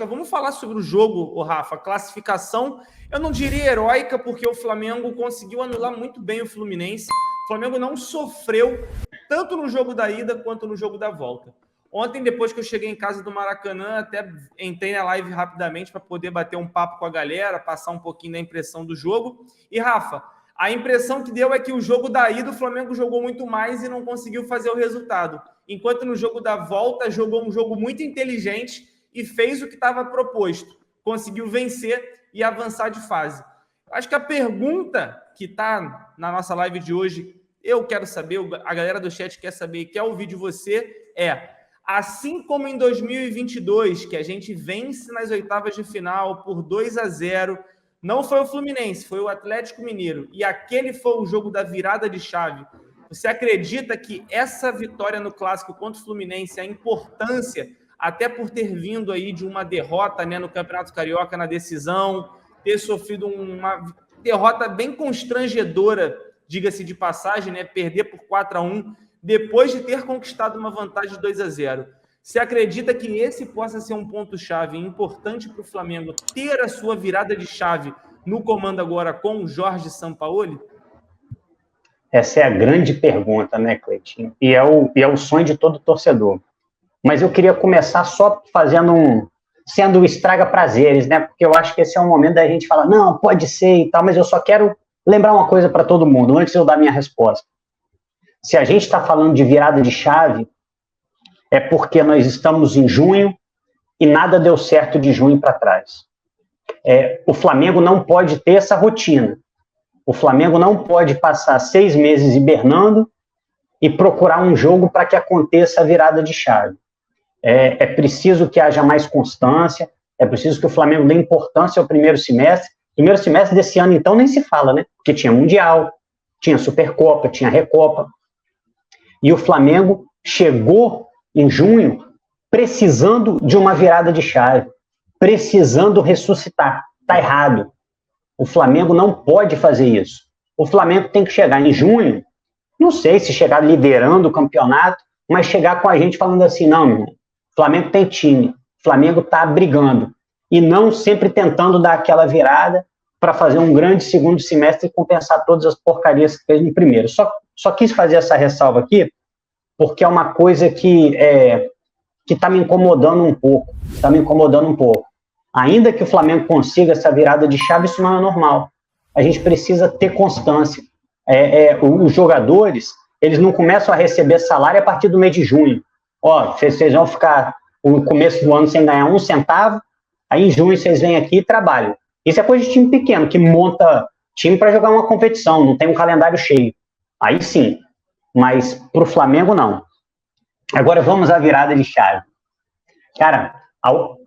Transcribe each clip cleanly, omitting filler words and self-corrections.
Vamos falar sobre o jogo, ô Rafa. Classificação, eu não diria heróica, porque o Flamengo conseguiu anular muito bem o Fluminense. O Flamengo não sofreu tanto no jogo da ida quanto no jogo da volta. Ontem, depois que eu cheguei em casa do Maracanã, até entrei na live rapidamente para poder bater um papo com a galera, passar um pouquinho da impressão do jogo. E, Rafa, a impressão que deu é que o jogo da ida o Flamengo jogou muito mais e não conseguiu fazer o resultado. Enquanto no jogo da volta jogou um jogo muito inteligente e fez o que estava proposto. Conseguiu vencer e avançar de fase. Acho que a pergunta que está na nossa live de hoje, eu quero saber, a galera do chat quer saber e quer ouvir de você, assim como em 2022, que a gente vence nas oitavas de final por 2-0, não foi o Fluminense, foi o Atlético Mineiro, e aquele foi o jogo da virada de chave. Você acredita que essa vitória no Clássico contra o Fluminense, a importância, até por ter vindo aí de uma derrota, né, no Campeonato Carioca na decisão, ter sofrido uma derrota bem constrangedora, diga-se de passagem, né, perder por 4-1, depois de ter conquistado uma vantagem de 2-0. Você acredita que esse possa ser um ponto-chave importante para o Flamengo ter a sua virada de chave no comando agora com o Jorge Sampaoli? Essa é a grande pergunta, né, Cleitinho? E é o sonho de todo torcedor. Mas eu queria começar só sendo estraga prazeres, né? Porque eu acho que esse é um momento da gente falar, não, pode ser e tal, mas eu só quero lembrar uma coisa para todo mundo, antes de eu dar minha resposta. Se a gente está falando de virada de chave, é porque nós estamos em junho e nada deu certo de junho para trás. O Flamengo não pode ter essa rotina. O Flamengo não pode passar 6 meses hibernando e procurar um jogo para que aconteça a virada de chave. É preciso que haja mais constância, é preciso que o Flamengo dê importância ao primeiro semestre. Primeiro semestre desse ano, então, nem se fala, né? Porque tinha Mundial, tinha Supercopa, tinha Recopa. E o Flamengo chegou em junho precisando de uma virada de chave, precisando ressuscitar. Está errado. O Flamengo não pode fazer isso. O Flamengo tem que chegar em junho, não sei se chegar liderando o campeonato, mas chegar com a gente falando assim, não, meu irmão, o Flamengo tem time, o Flamengo está brigando, e não sempre tentando dar aquela virada para fazer um grande segundo semestre e compensar todas as porcarias que fez no primeiro. Só quis fazer essa ressalva aqui, porque é uma coisa que está me incomodando um pouco. Ainda que o Flamengo consiga essa virada de chave, isso não é normal. A gente precisa ter constância. Os jogadores, eles não começam a receber salário a partir do mês de junho. Vocês vão ficar no começo do ano sem ganhar 1 centavo, aí em junho vocês vêm aqui e trabalham. Isso é coisa de time pequeno, que monta time para jogar uma competição, não tem um calendário cheio. Aí sim, mas para o Flamengo não. Agora vamos à virada de chave. Cara,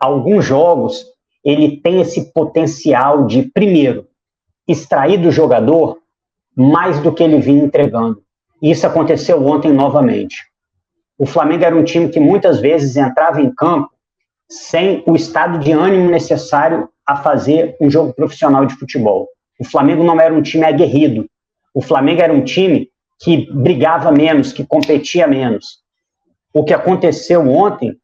alguns jogos, ele tem esse potencial de, primeiro, extrair do jogador mais do que ele vinha entregando. E isso aconteceu ontem novamente. O Flamengo era um time que muitas vezes entrava em campo sem o estado de ânimo necessário a fazer um jogo profissional de futebol. O Flamengo não era um time aguerrido. O Flamengo era um time que brigava menos, que competia menos. O que aconteceu ontem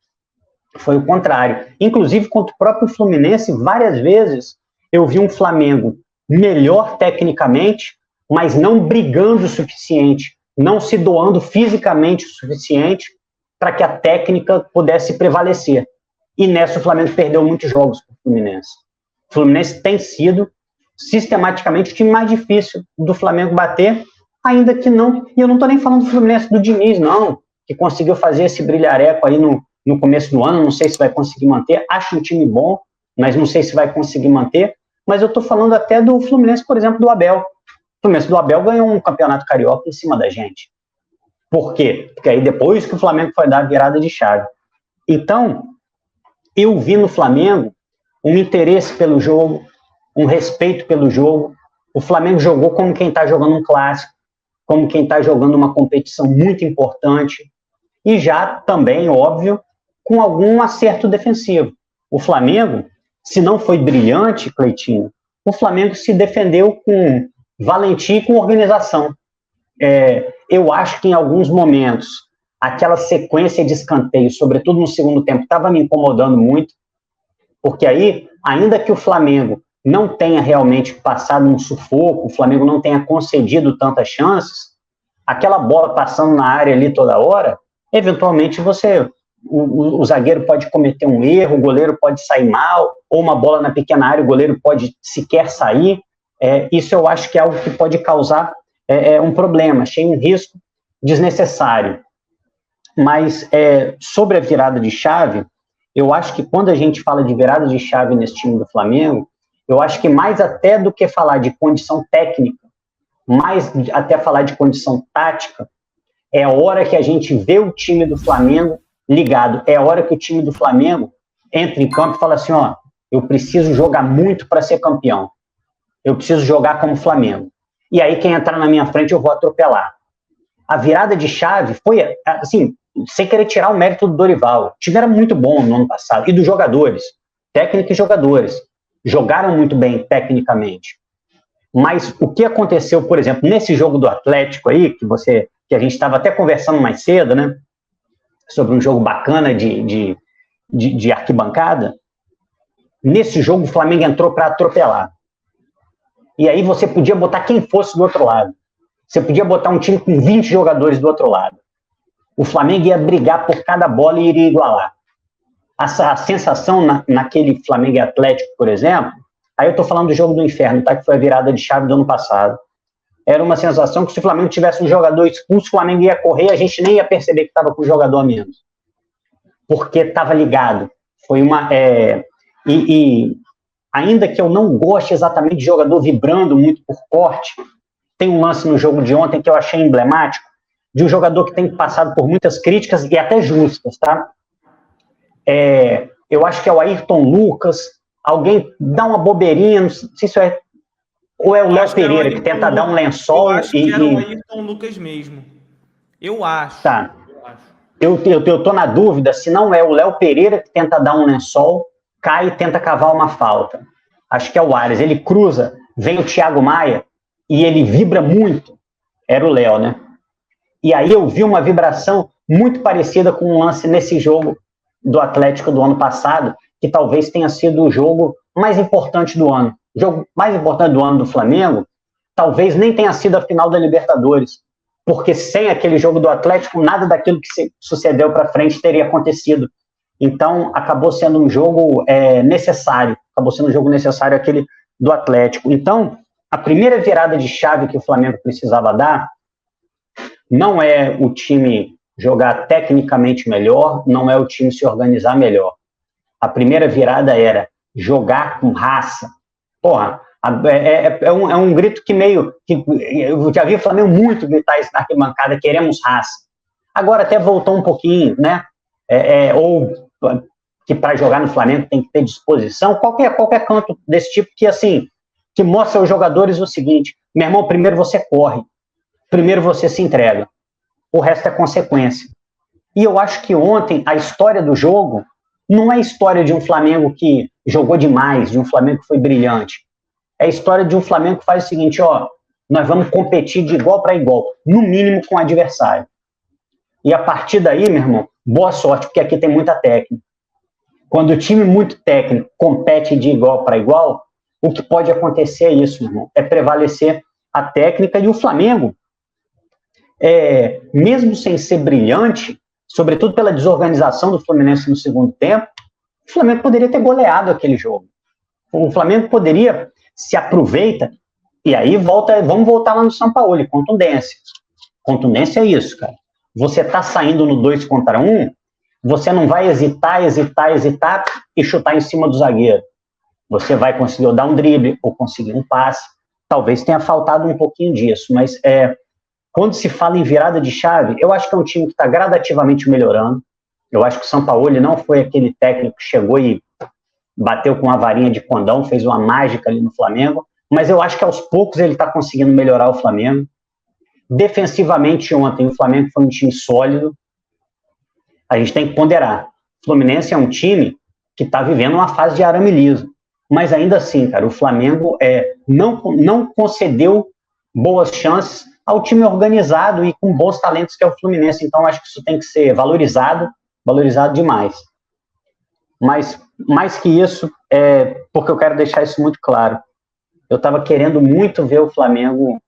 foi o contrário. Inclusive, contra o próprio Fluminense, várias vezes eu vi um Flamengo melhor tecnicamente, mas não brigando o suficiente, não se doando fisicamente o suficiente para que a técnica pudesse prevalecer. E nessa o Flamengo perdeu muitos jogos para o Fluminense. O Fluminense tem sido sistematicamente o time mais difícil do Flamengo bater, ainda que não, e eu não estou nem falando do Fluminense do Diniz, não, que conseguiu fazer esse brilhareco aí no começo do ano, não sei se vai conseguir manter, acho um time bom, mas não sei se vai conseguir manter, mas eu estou falando até do Fluminense, por exemplo, do Abel. O Fluminense do Abel ganhou um campeonato carioca em cima da gente. Por quê? Porque aí depois que o Flamengo foi dar a virada de chave. Então, eu vi no Flamengo um interesse pelo jogo, um respeito pelo jogo. O Flamengo jogou como quem está jogando um clássico, como quem está jogando uma competição muito importante, e já também, óbvio, com algum acerto defensivo. O Flamengo, se não foi brilhante, Cleitinho, o Flamengo se defendeu com valentia e com organização. Eu acho que em alguns momentos, aquela sequência de escanteios, sobretudo no segundo tempo, estava me incomodando muito. Porque aí, ainda que o Flamengo não tenha realmente passado um sufoco, o Flamengo não tenha concedido tantas chances, aquela bola passando na área ali toda hora, eventualmente o zagueiro pode cometer um erro, o goleiro pode sair mal, ou uma bola na pequena área, o goleiro pode sequer sair. Isso eu acho que é algo que pode causar um problema, achei um risco desnecessário. Mas sobre a virada de chave, eu acho que quando a gente fala de virada de chave nesse time do Flamengo, eu acho que mais até do que falar de condição técnica, mais até falar de condição tática, é a hora que a gente vê o time do Flamengo ligado, é a hora que o time do Flamengo entra em campo e fala assim, ó, eu preciso jogar muito para ser campeão, eu preciso jogar como Flamengo, e aí quem entrar na minha frente eu vou atropelar. A virada de chave foi, assim, sem querer tirar o mérito do Dorival, o time era muito bom no ano passado, e dos jogadores, técnica e jogadores, jogaram muito bem tecnicamente. Mas o que aconteceu, por exemplo, nesse jogo do Atlético aí, que a gente estava até conversando mais cedo, né, sobre um jogo bacana de arquibancada, nesse jogo o Flamengo entrou para atropelar. E aí você podia botar quem fosse do outro lado. Você podia botar um time com 20 jogadores do outro lado. O Flamengo ia brigar por cada bola e iria igualar. A sensação naquele Flamengo e Atlético, por exemplo, aí eu estou falando do jogo do inferno, tá? Que foi a virada de chave do ano passado. Era uma sensação que se o Flamengo tivesse um jogador expulso, o Flamengo ia correr, a gente nem ia perceber que estava com um jogador a menos. Porque estava ligado. Foi uma... ainda que eu não goste exatamente de jogador vibrando muito por corte, tem um lance no jogo de ontem que eu achei emblemático, de um jogador que tem passado por muitas críticas e até justas, tá? Eu acho que é o Ayrton Lucas, alguém dá uma bobeirinha, não sei se isso é... Ou é o Léo Pereira, que tenta dar um lençol... Eu acho que era o Ayrton Lucas mesmo. Eu acho. Tá. Eu tô na dúvida se não é o Léo Pereira que tenta dar um lençol, cai e tenta cavar uma falta. Acho que é o Ares. Ele cruza, vem o Thiago Maia e ele vibra muito. Era o Léo, né? E aí eu vi uma vibração muito parecida com um lance nesse jogo do Atlético do ano passado, que talvez tenha sido o jogo mais importante do ano. O jogo mais importante do ano do Flamengo, talvez nem tenha sido a final da Libertadores, porque sem aquele jogo do Atlético, nada daquilo que sucedeu para frente teria acontecido. Então, acabou sendo um jogo necessário, aquele do Atlético. Então, a primeira virada de chave que o Flamengo precisava dar não é o time jogar tecnicamente melhor, não é o time se organizar melhor. A primeira virada era jogar com raça. Porra, é um grito que eu já vi o Flamengo muito gritar isso na arquibancada, queremos raça. Agora até voltou um pouquinho, né? Ou que para jogar no Flamengo tem que ter disposição, qualquer canto desse tipo que mostra aos jogadores o seguinte: meu irmão, primeiro você corre, primeiro você se entrega, o resto é consequência. E eu acho que ontem a história do jogo não é a história de um Flamengo que jogou demais, de um Flamengo que foi brilhante. É a história de um Flamengo que faz o seguinte, ó, nós vamos competir de igual para igual, no mínimo com o adversário. E a partir daí, meu irmão, boa sorte, porque aqui tem muita técnica. Quando o time muito técnico compete de igual para igual, o que pode acontecer é isso, meu irmão, é prevalecer a técnica. E o Flamengo, mesmo sem ser brilhante, sobretudo pela desorganização do Fluminense no segundo tempo, o Flamengo poderia ter goleado aquele jogo. O Flamengo poderia se aproveita, e aí vamos voltar lá no Sampaoli, contundência. Contundência é isso, cara. Você tá saindo no 2 contra 1, você não vai hesitar e chutar em cima do zagueiro. Você vai conseguir ou dar um drible, ou conseguir um passe. Talvez tenha faltado um pouquinho disso, mas quando se fala em virada de chave, eu acho que é um time que está gradativamente melhorando. Eu acho que o Sampaoli não foi aquele técnico que chegou e bateu com uma varinha de condão, fez uma mágica ali no Flamengo, mas eu acho que aos poucos ele está conseguindo melhorar o Flamengo. Defensivamente ontem, o Flamengo foi um time sólido. A gente tem que ponderar. O Fluminense é um time que está vivendo uma fase de arame liso, mas ainda assim, cara, o Flamengo não concedeu boas chances ao time organizado e com bons talentos que é o Fluminense. Então, acho que isso tem que ser valorizado demais. Mas, mais que isso, porque eu quero deixar isso muito claro, eu estava querendo muito ver o Flamengo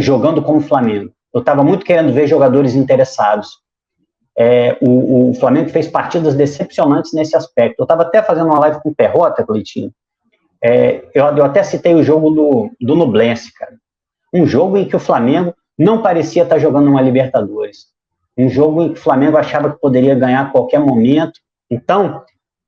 jogando como Flamengo. Eu estava muito querendo ver jogadores interessados. O Flamengo fez partidas decepcionantes nesse aspecto. Eu estava até fazendo uma live com o Perrota, Cleitinho. Eu até citei o jogo do Nublense, cara. Um jogo em que o Flamengo não parecia estar jogando uma Libertadores. Um jogo em que o Flamengo achava que poderia ganhar a qualquer momento. Então,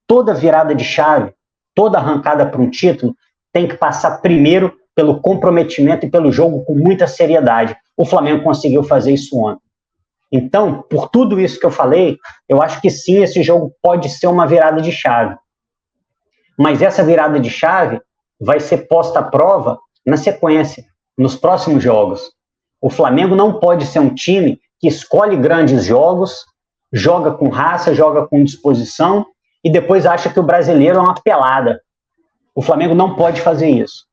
toda virada de chave, toda arrancada para um título, tem que passar primeiro pelo comprometimento e pelo jogo com muita seriedade. O Flamengo conseguiu fazer isso ontem. Então, por tudo isso que eu falei, eu acho que sim, esse jogo pode ser uma virada de chave. Mas essa virada de chave vai ser posta à prova na sequência, nos próximos jogos. O Flamengo não pode ser um time que escolhe grandes jogos, joga com raça, joga com disposição e depois acha que o brasileiro é uma pelada. O Flamengo não pode fazer isso.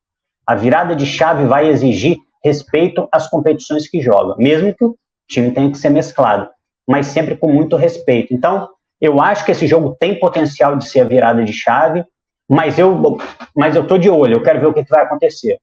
A virada de chave vai exigir respeito às competições que joga, mesmo que o time tenha que ser mesclado, mas sempre com muito respeito. Então, eu acho que esse jogo tem potencial de ser a virada de chave, mas eu tô de olho, eu quero ver o que vai acontecer.